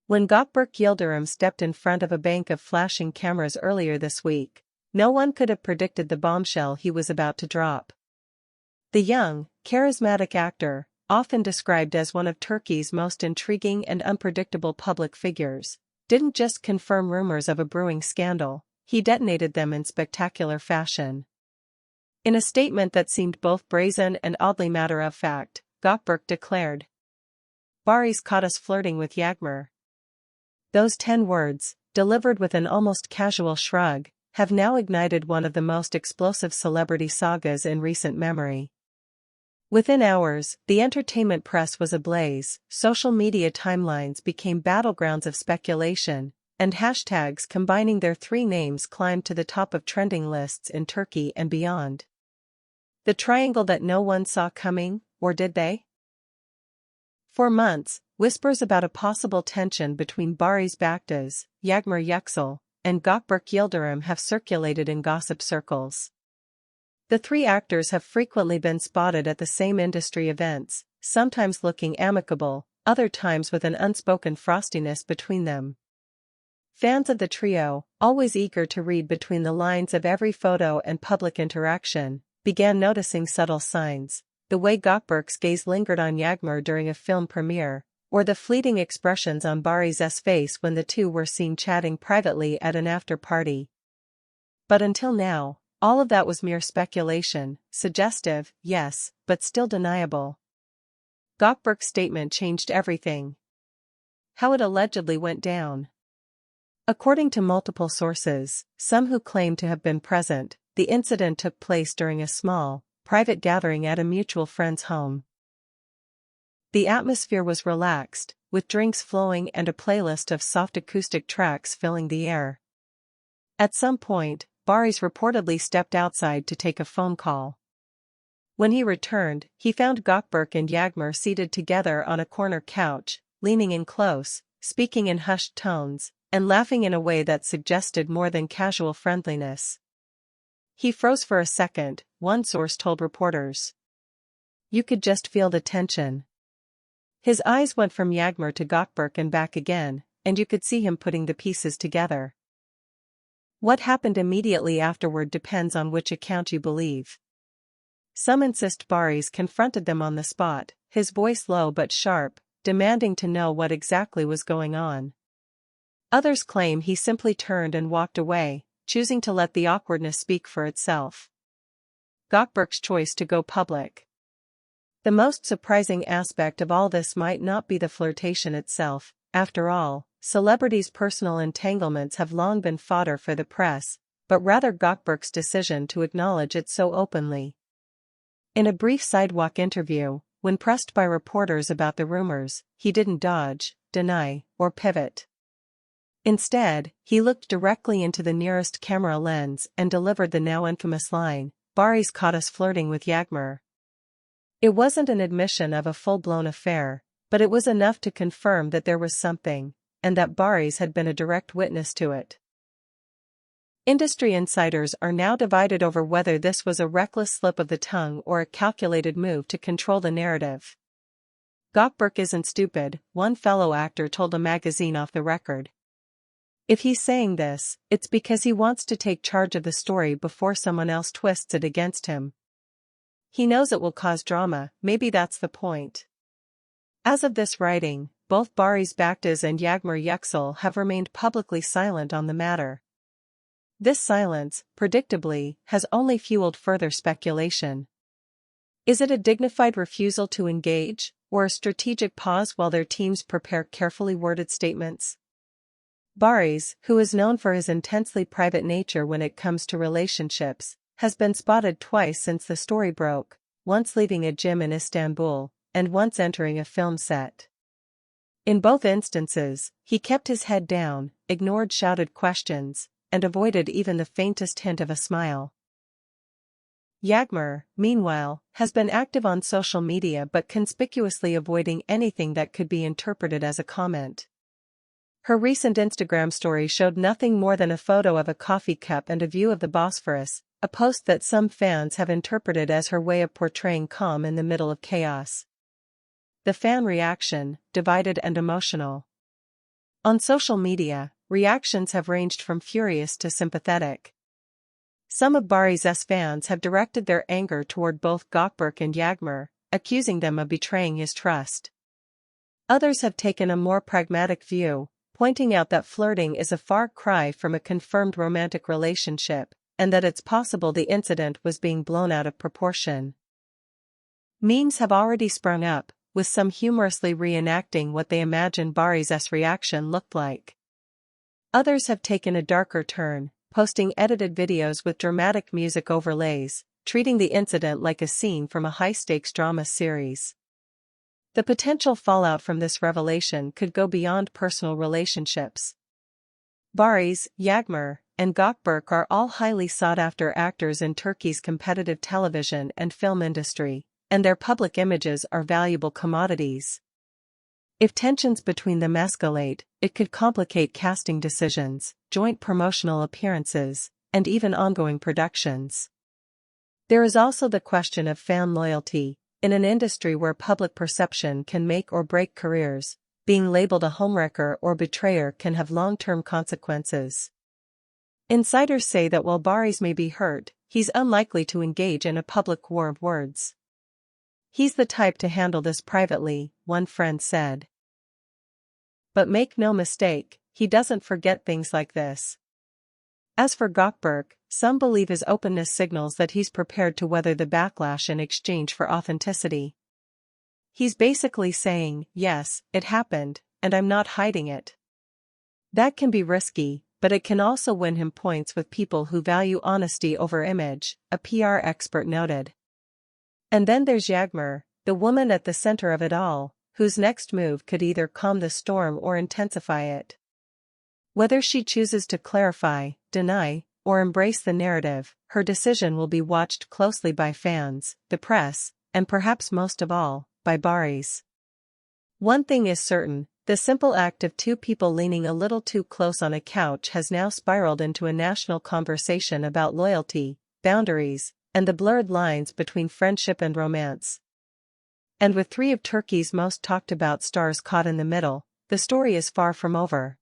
When Gökberk Yıldırım stepped in front of a bank of flashing cameras earlier this week, no one could have predicted the bombshell he was about to drop. The young, charismatic actor, often described as one of Turkey's most intriguing and unpredictable public figures, didn't just confirm rumors of a brewing scandal, he detonated them in spectacular fashion. In a statement that seemed both brazen and oddly matter-of-fact, Gökberk declared, "Barış caught us flirting with Yağmur." Those 10 words, delivered with an almost casual shrug, have now ignited one of the most explosive celebrity sagas in recent memory. Within hours, the entertainment press was ablaze, social media timelines became battlegrounds of speculation, and hashtags combining their 3 names climbed to the top of trending lists in Turkey and beyond. The triangle that no one saw coming, or did they? For months, whispers about a possible tension between Barış Baktas, Yağmur Yüksel, and Gökberk Yıldırım have circulated in gossip circles. The 3 actors have frequently been spotted at the same industry events, sometimes looking amicable, other times with an unspoken frostiness between them. Fans of the trio, always eager to read between the lines of every photo and public interaction, began noticing subtle signs, the way Gökberk's gaze lingered on Yağmur during a film premiere, or the fleeting expressions on Barış's face when the two were seen chatting privately at an after-party. But until now, all of that was mere speculation, suggestive, yes, but still deniable. Gökberk's statement changed everything. How it allegedly went down. According to multiple sources, some who claim to have been present, the incident took place during a small, private gathering at a mutual friend's home. The atmosphere was relaxed, with drinks flowing and a playlist of soft acoustic tracks filling the air. At some point, Barış reportedly stepped outside to take a phone call. When he returned, he found Gökberk and Yağmur seated together on a corner couch, leaning in close, speaking in hushed tones, and laughing in a way that suggested more than casual friendliness. He froze for a second, one source told reporters. You could just feel the tension. His eyes went from Yağmur to Gökberk and back again, and you could see him putting the pieces together. What happened immediately afterward depends on which account you believe. Some insist Barış confronted them on the spot, his voice low but sharp, demanding to know what exactly was going on. Others claim he simply turned and walked away, choosing to let the awkwardness speak for itself. Gökberk's choice to go public. The most surprising aspect of all this might not be the flirtation itself. After all, celebrities' personal entanglements have long been fodder for the press, but rather Gökberk's decision to acknowledge it so openly. In a brief sidewalk interview, when pressed by reporters about the rumors, he didn't dodge, deny, or pivot. Instead, he looked directly into the nearest camera lens and delivered the now infamous line, "Barış caught us flirting with Yağmur." It wasn't an admission of a full-blown affair, but it was enough to confirm that there was something, and that Barış had been a direct witness to it. Industry insiders are now divided over whether this was a reckless slip of the tongue or a calculated move to control the narrative. Gökberk isn't stupid, one fellow actor told a magazine off the record. If he's saying this, it's because he wants to take charge of the story before someone else twists it against him. He knows it will cause drama, maybe that's the point. As of this writing, both Barış Baktas and Yağmur Yüksel have remained publicly silent on the matter. This silence, predictably, has only fueled further speculation. Is it a dignified refusal to engage, or a strategic pause while their teams prepare carefully worded statements? Barış, who is known for his intensely private nature when it comes to relationships, has been spotted twice since the story broke, once leaving a gym in Istanbul, and once entering a film set. In both instances, he kept his head down, ignored shouted questions, and avoided even the faintest hint of a smile. Yağmur, meanwhile, has been active on social media but conspicuously avoiding anything that could be interpreted as a comment. Her recent Instagram story showed nothing more than a photo of a coffee cup and a view of the Bosphorus, a post that some fans have interpreted as her way of portraying calm in the middle of chaos. The fan reaction, divided and emotional. On social media, reactions have ranged from furious to sympathetic. Some of Barış's fans have directed their anger toward both Gökberk and Yağmur, accusing them of betraying his trust. Others have taken a more pragmatic view, pointing out that flirting is a far cry from a confirmed romantic relationship, and that it's possible the incident was being blown out of proportion. Memes have already sprung up, with some humorously reenacting what they imagine Barış's reaction looked like. Others have taken a darker turn, posting edited videos with dramatic music overlays, treating the incident like a scene from a high-stakes drama series. The potential fallout from this revelation could go beyond personal relationships. Barış, Yağmur, and Gökberk are all highly sought-after actors in Turkey's competitive television and film industry, and their public images are valuable commodities. If tensions between them escalate, it could complicate casting decisions, joint promotional appearances, and even ongoing productions. There is also the question of fan loyalty. In an industry where public perception can make or break careers, being labeled a homewrecker or betrayer can have long-term consequences. Insiders say that while Barış may be hurt, he's unlikely to engage in a public war of words. He's the type to handle this privately, one friend said. But make no mistake, he doesn't forget things like this. As for Gökberk, some believe his openness signals that he's prepared to weather the backlash in exchange for authenticity. He's basically saying, yes, it happened, and I'm not hiding it. That can be risky, but it can also win him points with people who value honesty over image, a PR expert noted. And then there's Yağmur, the woman at the center of it all, whose next move could either calm the storm or intensify it. Whether she chooses to clarify, deny, or embrace the narrative, her decision will be watched closely by fans, the press, and perhaps most of all, by Barış. One thing is certain, the simple act of two people leaning a little too close on a couch has now spiraled into a national conversation about loyalty, boundaries, and the blurred lines between friendship and romance. And with three of Turkey's most talked about stars caught in the middle, the story is far from over.